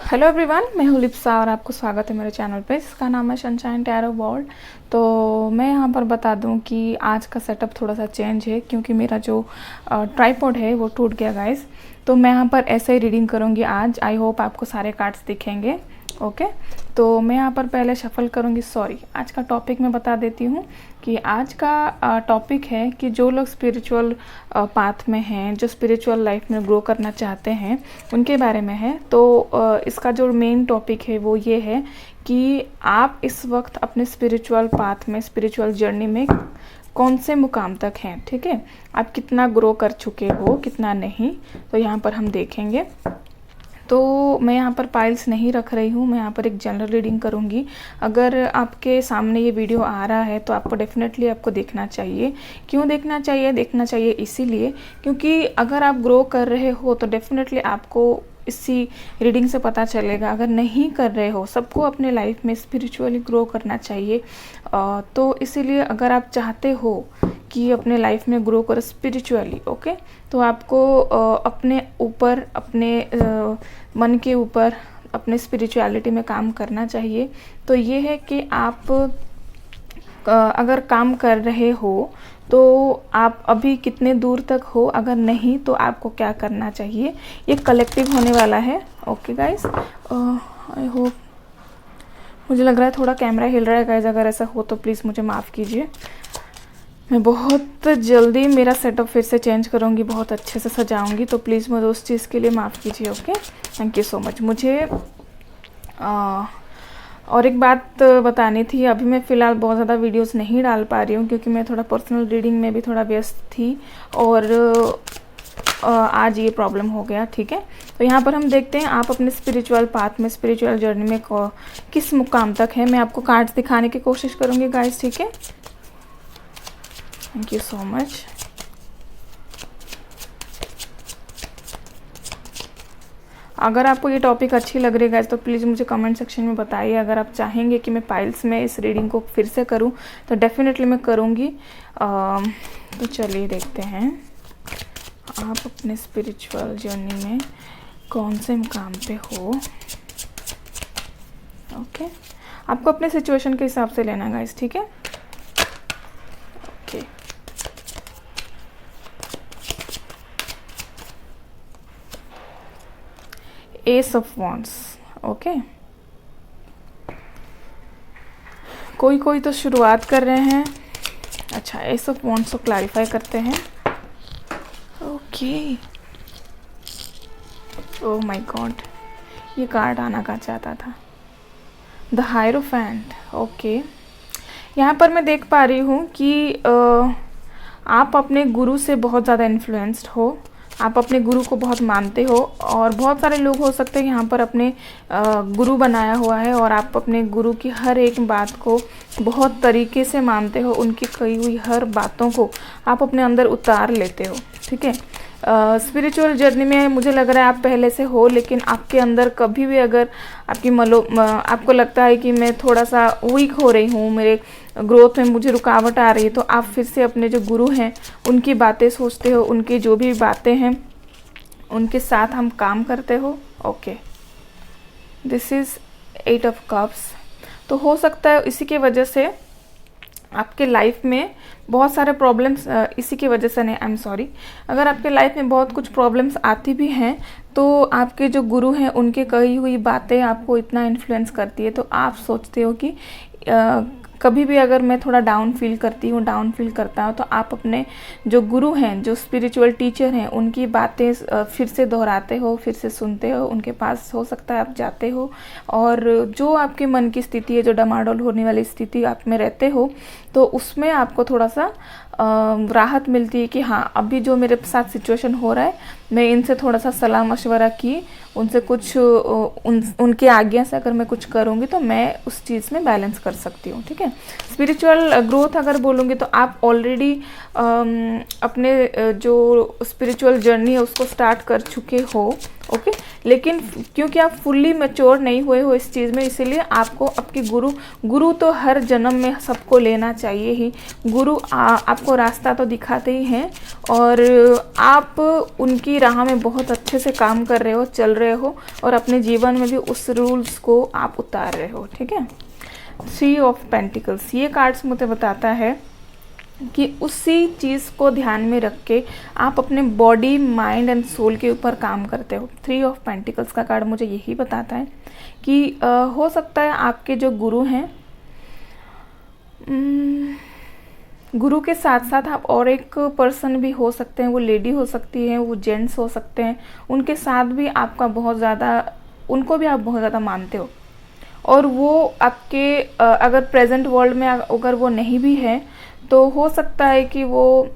Hello everyone, मैं हूँ लिप्सा और आपको स्वागत है मेरे चैनल पे। इसका नाम है सनशाइन टैरो वर्ल्ड। तो मैं यहाँ पर बता दूँ कि आज का सेटअप थोड़ा सा चेंज है क्योंकि मेरा जो ट्राइपॉड है वो टूट गया गाइस। तो मैं यहाँ पर ऐसे ही रीडिंग करूँगी आज। आई होप आपको सारे कार्ड्स दिखेंगे। ओके, तो मैं यहाँ पर पहले शफल करूँगी। सॉरी, आज का टॉपिक मैं बता देती हूँ कि आज का टॉपिक है कि जो लोग स्पिरिचुअल पाथ में हैं, जो स्पिरिचुअल लाइफ में ग्रो करना चाहते हैं, उनके बारे में है। तो इसका जो मेन टॉपिक है वो ये है कि आप इस वक्त अपने स्पिरिचुअल पाथ में, स्पिरिचुअल जर्नी में कौन से मुकाम तक हैं। ठीक है, आप कितना ग्रो कर चुके हो, कितना नहीं, तो यहाँ पर हम देखेंगे। तो मैं यहाँ पर पाइल्स नहीं रख रही हूँ, मैं यहाँ पर एक जनरल रीडिंग करूँगी। अगर आपके सामने ये वीडियो आ रहा है तो आपको डेफिनेटली आपको देखना चाहिए। क्यों देखना चाहिए? देखना चाहिए इसीलिए क्योंकि अगर आप ग्रो कर रहे हो तो डेफिनेटली आपको इसी रीडिंग से पता चलेगा। अगर नहीं कर रहे हो, सबको अपने लाइफ में स्पिरिचुअली ग्रो करना चाहिए। तो इसीलिए अगर आप चाहते हो कि अपने लाइफ में ग्रो करो स्पिरिचुअली, ओके, तो आपको अपने ऊपर, अपने मन के ऊपर, अपने स्पिरिचुअलिटी में काम करना चाहिए। तो ये है कि आप अगर काम कर रहे हो तो आप अभी कितने दूर तक हो, अगर नहीं तो आपको क्या करना चाहिए। ये कलेक्टिव होने वाला है। ओके गाइस, आई होप, मुझे लग रहा है थोड़ा कैमरा हिल रहा है गाइस। अगर ऐसा हो तो प्लीज़ मुझे माफ़ कीजिए। मैं बहुत जल्दी मेरा सेटअप फिर से चेंज करूँगी, बहुत अच्छे से सजाऊँगी, तो प्लीज़ मुझे उस चीज़ के लिए माफ़ कीजिए। Okay, thank you so much. मुझे और एक बात बतानी थी। अभी मैं फ़िलहाल बहुत ज़्यादा वीडियोस नहीं डाल पा रही हूँ क्योंकि मैं थोड़ा पर्सनल रीडिंग में भी थोड़ा व्यस्त थी और आज ये प्रॉब्लम हो गया। ठीक है, तो यहाँ पर हम देखते हैं आप अपने स्पिरिचुअल पाथ में, स्पिरिचुअल जर्नी में किस मुकाम तक है। मैं आपको कार्ड्स दिखाने की कोशिश करूँगी गाइस। ठीक है, थैंक यू सो मच। अगर आपको ये टॉपिक अच्छी लग रही है गाइस तो प्लीज़ मुझे कमेंट सेक्शन में बताइए। अगर आप चाहेंगे कि मैं पाइल्स में इस रीडिंग को फिर से करूं तो डेफिनेटली मैं करूंगी। तो चलिए देखते हैं आप अपने स्पिरिचुअल जर्नी में कौन से मुकाम पे हो। ओके, आपको अपने सिचुएशन के हिसाब से लेना गाइस। ठीक है, okay. S of wands. Okay, कोई तो शुरुआत कर रहे हैं। अच्छा, एस ऑफ वॉन्ड्स को क्लैरिफाई करते हैं। ओके, ओह माय गॉड, ये कार्ड आना का चाहता था, द हायरोफेंट। ओके, यहाँ पर मैं देख पा रही हूँ कि आप अपने गुरु से बहुत ज़्यादा इन्फ्लुएंस्ड हो। आप अपने गुरु को बहुत मानते हो और बहुत सारे लोग हो सकते हैं यहाँ पर अपने गुरु बनाया हुआ है और आप अपने गुरु की हर एक बात को बहुत तरीके से मानते हो। उनकी कही हुई हर बातों को आप अपने अंदर उतार लेते हो। ठीक है, स्पिरिचुअल जर्नी में मुझे लग रहा है आप पहले से हो, लेकिन आपके अंदर कभी भी अगर आपकी आपको लगता है कि मैं थोड़ा सा वीक हो रही हूँ, मेरे ग्रोथ में मुझे रुकावट आ रही है, तो आप फिर से अपने जो गुरु हैं उनकी बातें सोचते हो, उनकी जो भी बातें हैं उनके साथ हम काम करते हो। Okay, this is 8 of cups. तो हो सकता है इसी की वजह से आपके लाइफ में बहुत सारे प्रॉब्लम्स, इसी की वजह से नहीं, आई एम सॉरी, अगर आपके लाइफ में बहुत कुछ प्रॉब्लम्स आती भी हैं तो आपके जो गुरु हैं उनके कही हुई बातें आपको इतना इन्फ्लुएंस करती है। तो आप सोचते हो कि कभी भी अगर मैं थोड़ा डाउन फील करती हूँ, डाउन फील करता हूँ, तो आप अपने जो गुरु हैं, जो स्पिरिचुअल टीचर हैं, उनकी बातें फिर से दोहराते हो, फिर से सुनते हो, उनके पास हो सकता है आप जाते हो और जो आपके मन की स्थिति है, जो डमाडोल होने वाली स्थिति आप में रहते हो, तो उसमें आपको थोड़ा सा राहत मिलती है कि हाँ, अभी जो मेरे साथ सिचुएशन हो रहा है, मैं इनसे थोड़ा सा सलाह मशवरा की, उनसे कुछ उनके आज्ञा से अगर मैं कुछ करूँगी तो मैं उस चीज़ में बैलेंस कर सकती हूँ। ठीक है, स्पिरिचुअल ग्रोथ अगर बोलूँगी तो आप ऑलरेडी अपने जो स्पिरिचुअल जर्नी है उसको स्टार्ट कर चुके हो ओके। लेकिन क्योंकि आप फुल्ली मैच्योर नहीं हुए हो इस चीज़ में, इसीलिए आपको आपके गुरु तो हर जन्म में सबको लेना चाहिए ही। गुरु आपको रास्ता तो दिखाते ही हैं, और आप उनकी राह में बहुत अच्छे से काम कर रहे हो, चल रहे हो, और अपने जीवन में भी उस रूल्स को आप उतार रहे हो, ठीक है। 3 ऑफ पेंटिकल्स, ये कार्ड्स मुझे बताता है कि उसी चीज़ को ध्यान में रख के आप अपने बॉडी, माइंड एंड सोल के ऊपर काम करते हो। 3 ऑफ पेंटिकल्स का कार्ड मुझे यही बताता है कि हो सकता है आपके जो गुरु हैं, गुरु के साथ साथ आप और एक पर्सन भी हो सकते हैं, वो लेडी हो सकती है, वो जेंट्स हो सकते हैं, उनके साथ भी आपका बहुत ज़्यादा, उनको भी आप बहुत ज़्यादा मानते हो, और वो आपके अगर प्रेजेंट वर्ल्ड में अगर वो नहीं भी है तो हो सकता है कि वो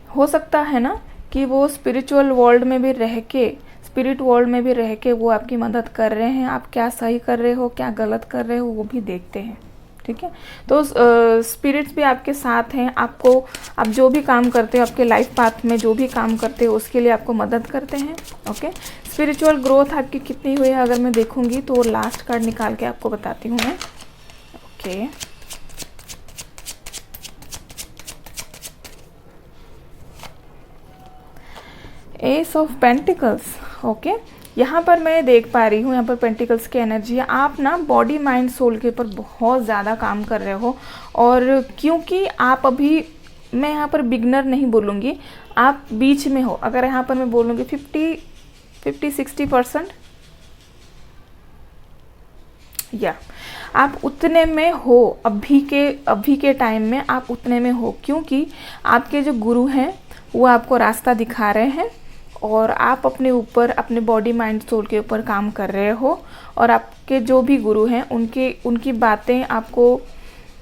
हो सकता है ना कि वो स्पिरिचुअल वर्ल्ड में भी रह के, स्पिरिट वर्ल्ड में भी रह के वो आपकी मदद कर रहे हैं। आप क्या सही कर रहे हो, क्या गलत कर रहे हो, वो भी देखते हैं, ठीक है। तो स्पिरिट्स भी आपके साथ हैं, आपको, आप जो भी काम करते हो, आपके लाइफ पाथ में जो भी काम करते हो उसके लिए आपको मदद करते हैं, ओके। स्पिरिचुअल ग्रोथ आपकी कितनी हुई है अगर मैं देखूंगी तो लास्ट कार्ड निकाल के आपको बताती हूँ मैं, okay. S of pentacles, okay. यहाँ पर मैं देख पा रही हूँ, यहाँ पर पेंटिकल्स की एनर्जी है। आप ना बॉडी, माइंड, सोल के ऊपर बहुत ज़्यादा काम कर रहे हो, और क्योंकि आप अभी, मैं यहाँ पर बिगनर नहीं बोलूँगी, आप बीच में हो। अगर यहाँ पर मैं बोलूँगी 50-60% या आप उतने में हो, अभी के टाइम में आप उतने में हो, क्योंकि आपके जो गुरु हैं वो आपको रास्ता दिखा रहे हैं, और आप अपने ऊपर, अपने बॉडी, माइंड, सोल के ऊपर काम कर रहे हो, और आपके जो भी गुरु हैं उनकी बातें आपको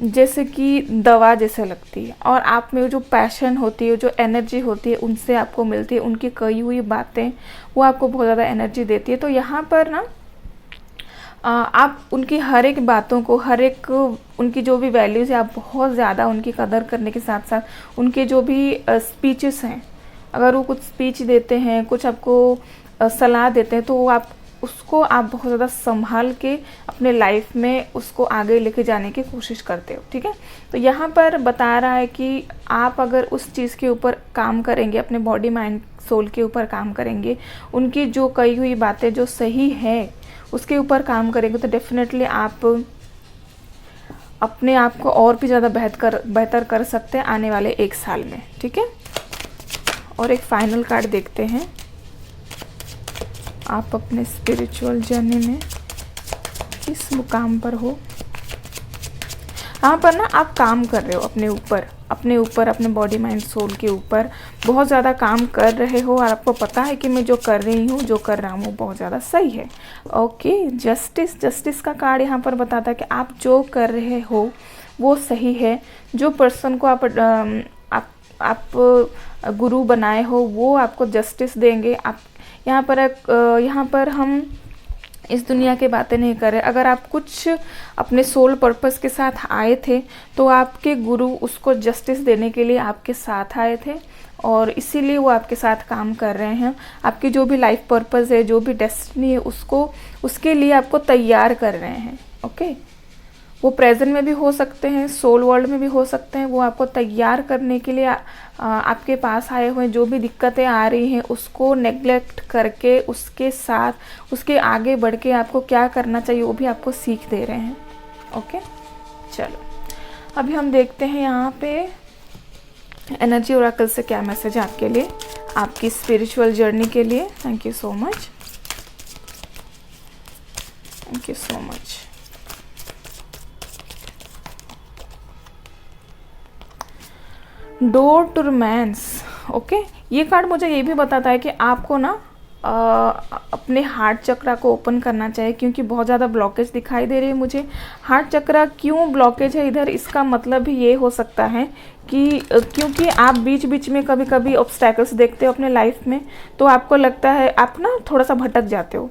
जैसे कि दवा जैसे लगती है, और आप में जो पैशन होती है, जो एनर्जी होती है, उनसे आपको मिलती है। उनकी कही हुई बातें वो आपको बहुत ज़्यादा एनर्जी देती है। तो यहाँ पर ना आप उनकी हर एक बातों को, हर एक उनकी जो भी वैल्यूज़ है, आप बहुत ज़्यादा उनकी कदर करने के साथ साथ उनके जो भी स्पीचेस हैं, अगर वो कुछ स्पीच देते हैं, कुछ आपको सलाह देते हैं, तो आप उसको आप बहुत ज़्यादा संभाल के अपने लाइफ में उसको आगे लेके जाने की कोशिश करते हो, ठीक है। तो यहाँ पर बता रहा है कि आप अगर उस चीज़ के ऊपर काम करेंगे, अपने बॉडी, माइंड, सोल के ऊपर काम करेंगे, उनकी जो कही हुई बातें जो सही है उसके ऊपर काम करेंगे, तो डेफिनेटली आप अपने आप को और भी ज़्यादा बेहतर कर सकते हैं आने वाले 1 साल में, ठीक है। और एक फाइनल कार्ड देखते हैं। आप अपने स्पिरिचुअल जर्नी में किस मुकाम पर हो। यहाँ पर ना आप काम कर रहे हो अपने ऊपर, अपने बॉडी, माइंड, सोल के ऊपर बहुत ज़्यादा काम कर रहे हो, और आपको पता है कि मैं जो कर रही हूँ, जो कर रहा हूँ वो बहुत ज़्यादा सही है, ओके। जस्टिस का कार्ड यहाँ पर बताता है कि आप जो कर रहे हो वो सही है। जो पर्सन को आप गुरु बनाए हो वो आपको जस्टिस देंगे। आप यहाँ पर हम इस दुनिया की बातें नहीं कर रहे। अगर आप कुछ अपने सोल पर्पस के साथ आए थे तो आपके गुरु उसको जस्टिस देने के लिए आपके साथ आए थे, और इसीलिए वो आपके साथ काम कर रहे हैं। आपकी जो भी लाइफ पर्पस है, जो भी डेस्टिनी है, उसके लिए आपको तैयार कर रहे हैं, ओके। वो प्रेजेंट में भी हो सकते हैं, सोल वर्ल्ड में भी हो सकते हैं। वो आपको तैयार करने के लिए आपके पास आए हुए जो भी दिक्कतें आ रही हैं उसको नेग्लेक्ट करके, उसके साथ उसके आगे बढ़ के आपको क्या करना चाहिए वो भी आपको सीख दे रहे हैं, ओके। चलो अभी हम देखते हैं यहाँ पे एनर्जी ओरेकल से क्या मैसेज आपके लिए, आपकी स्पिरिचुअल जर्नी के लिए। Thank you so much, thank you so much. Door to romance, okay. ये कार्ड मुझे ये भी बताता है कि आपको ना अपने हार्ट चक्रा को ओपन करना चाहिए, क्योंकि बहुत ज़्यादा ब्लॉकेज दिखाई दे रही है मुझे। हार्ट चक्रा क्यों ब्लॉकेज है इधर, इसका मतलब भी ये हो सकता है कि क्योंकि आप बीच बीच में कभी कभी ऑब्स्टैकल्स देखते हो अपने लाइफ में, तो आपको लगता है आप ना थोड़ा सा भटक जाते हो।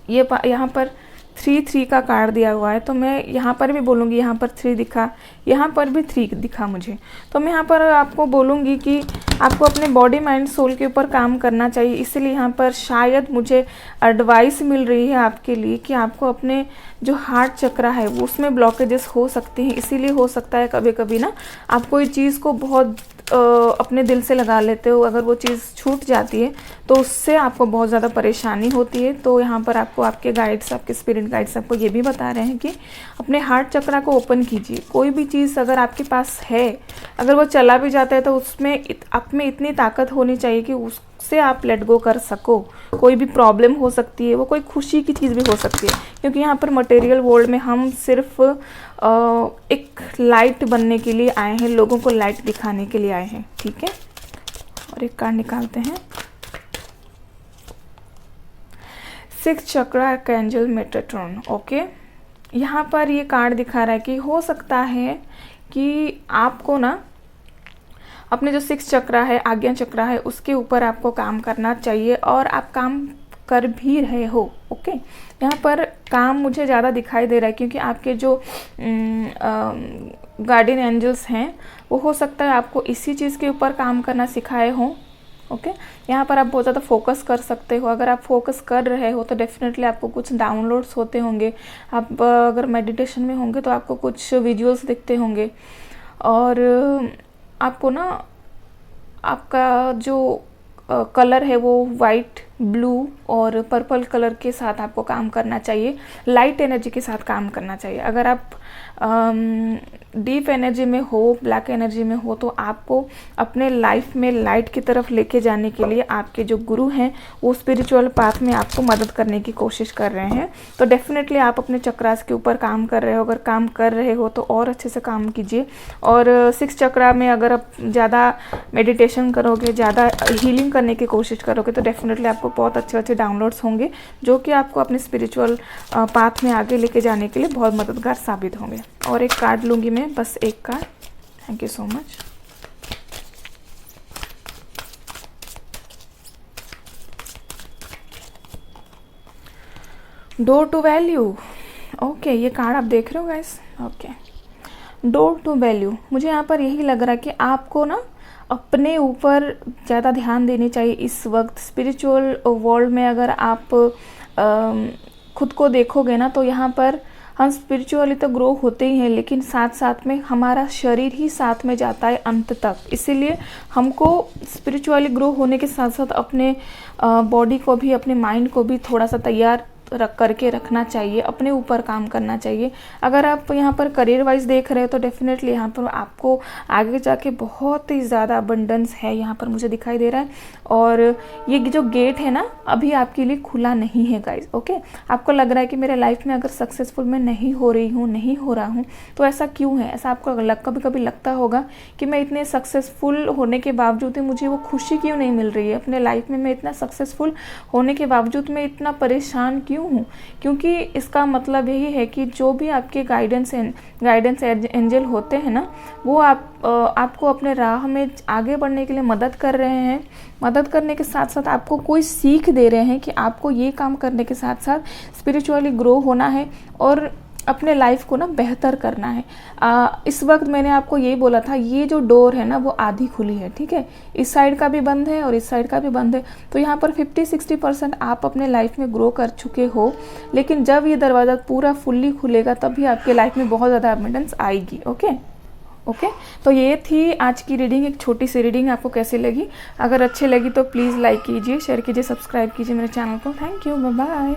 ये यहाँ पर 3 का कार्ड दिया हुआ है, तो मैं यहाँ पर भी बोलूँगी, यहाँ पर 3 दिखा, यहाँ पर भी 3 दिखा मुझे, तो मैं यहाँ पर आपको बोलूँगी कि आपको अपने बॉडी माइंड सोल के ऊपर काम करना चाहिए। इसलिए यहाँ पर शायद मुझे एडवाइस मिल रही है आपके लिए कि आपको अपने जो हार्ट चक्रा है वो उसमें ब्लॉकेजेस हो सकते हैं। इसीलिए हो सकता है कभी कभी ना आप कोई चीज़ को बहुत अपने दिल से लगा लेते हो, अगर वो चीज़ छूट जाती है तो उससे आपको बहुत ज़्यादा परेशानी होती है। तो यहाँ पर आपको आपके गाइड्स, आपके स्पिरिट गाइड्स आपको ये भी बता रहे हैं कि अपने हार्ट चक्रा को ओपन कीजिए। कोई भी चीज़ अगर आपके पास है, अगर वो चला भी जाता है तो उसमें आप में इतनी ताकत होनी चाहिए कि उससे आप लेट गो कर सको। कोई भी प्रॉब्लम हो सकती है, वो कोई खुशी की चीज़ भी हो सकती है, क्योंकि यहाँ पर मटेरियल वर्ल्ड में हम सिर्फ एक लाइट बनने के लिए आए हैं, लोगों को लाइट दिखाने के लिए आए हैं, ठीक है। और एक कार्ड निकालते हैं, 6 चक्रा आर्कएंजल मेटाट्रॉन। ओके, यहाँ पर ये कार्ड दिखा रहा है कि हो सकता है कि आपको ना अपने जो 6 चक्रा है, आज्ञा चक्रा है, उसके ऊपर आपको काम करना चाहिए और आप काम कर भी रहे हो। ओके, यहाँ पर काम मुझे ज़्यादा दिखाई दे रहा है क्योंकि आपके जो गार्डियन एंजल्स हैं वो हो सकता है आपको इसी चीज़ के ऊपर काम करना सिखाए हों। ओके, यहाँ पर आप बहुत ज़्यादा फोकस कर सकते हो। अगर आप फोकस कर रहे हो तो डेफिनेटली आपको कुछ डाउनलोड्स होते होंगे। आप अगर मेडिटेशन में होंगे तो आपको कुछ विजुअल्स दिखते होंगे और आपको ना आपका जो कलर है वो वाइट, ब्लू और पर्पल कलर के साथ आपको काम करना चाहिए, लाइट एनर्जी के साथ काम करना चाहिए। अगर आप डीप एनर्जी में हो, ब्लैक एनर्जी में हो, तो आपको अपने लाइफ में लाइट की तरफ लेके जाने के लिए आपके जो गुरु हैं वो स्पिरिचुअल पाथ में आपको मदद करने की कोशिश कर रहे हैं। तो डेफिनेटली आप अपने चक्रास के ऊपर काम कर रहे हो। अगर काम कर रहे हो तो और अच्छे से काम कीजिए। और 6 चक्रा में अगर आप ज़्यादा मेडिटेशन करोगे, ज़्यादा हीलिंग करने की कोशिश करोगे तो डेफिनेटली आपको बहुत अच्छे अच्छे डाउनलोड्स होंगे जो कि आपको अपने स्पिरिचुअल पाथ में आगे लेके जाने के लिए बहुत मददगार साबित होंगे। और एक कार्ड लूँगी मैं, बस एक card. Thank you so much. Door to value. Okay, ये कार्ड आप देख रहे हो guys. Okay, door to value. मुझे यहाँ पर यही लग रहा है कि आपको ना अपने ऊपर ज़्यादा ध्यान देनी चाहिए इस वक्त। स्पिरिचुअल वर्ल्ड में अगर आप खुद को देखोगे ना तो यहाँ पर हम स्पिरिचुअली तो ग्रो होते ही हैं, लेकिन साथ साथ में हमारा शरीर ही साथ में जाता है अंत तक। इसीलिए हमको स्पिरिचुअली ग्रो होने के साथ साथ अपने बॉडी को भी, अपने माइंड को भी थोड़ा सा तैयार करके रखना चाहिए, अपने ऊपर काम करना चाहिए। अगर आप यहाँ पर करियर वाइज देख रहे हो तो डेफिनेटली यहाँ पर आपको आगे जाके बहुत ही ज़्यादा अबंडेंस है यहाँ पर मुझे दिखाई दे रहा है। और ये जो गेट है ना अभी आपके लिए खुला नहीं है गाइज। ओके, आपको लग रहा है कि मेरे लाइफ में अगर सक्सेसफुल मैं नहीं हो रही हूँ, नहीं हो रहा हूँ, तो ऐसा क्यों है? ऐसा आपको कभी कभी लगता होगा कि मैं इतने सक्सेसफुल होने के बावजूद ही मुझे वो खुशी क्यों नहीं मिल रही है अपने लाइफ में। मैं इतना सक्सेसफुल होने के बावजूद मैं इतना परेशान क्यों हूँ? क्योंकि इसका मतलब यही है कि जो भी आपके गाइडेंस एंजल होते हैं ना, वो आपको अपने राह में आगे बढ़ने के लिए मदद कर रहे हैं। मदद करने के साथ साथ आपको कोई सीख दे रहे हैं कि आपको ये काम करने के साथ साथ स्पिरिचुअली ग्रो होना है और अपने लाइफ को ना बेहतर करना है। इस वक्त मैंने आपको यही बोला था, ये जो डोर है ना वो आधी खुली है, ठीक है। इस साइड का भी बंद है और इस साइड का भी बंद है। तो यहाँ पर 50-60% आप अपने लाइफ में ग्रो कर चुके हो, लेकिन जब ये दरवाज़ा पूरा फुल्ली खुलेगा तभी आपके लाइफ में बहुत ज़्यादा अबंडेंस आएगी। ओके, तो ये थी आज की रीडिंग, एक छोटी सी रीडिंग। आपको कैसी लगी? अगर अच्छी लगी तो प्लीज़ लाइक कीजिए, शेयर कीजिए, सब्सक्राइब कीजिए मेरे चैनल को। Thank you, bye bye.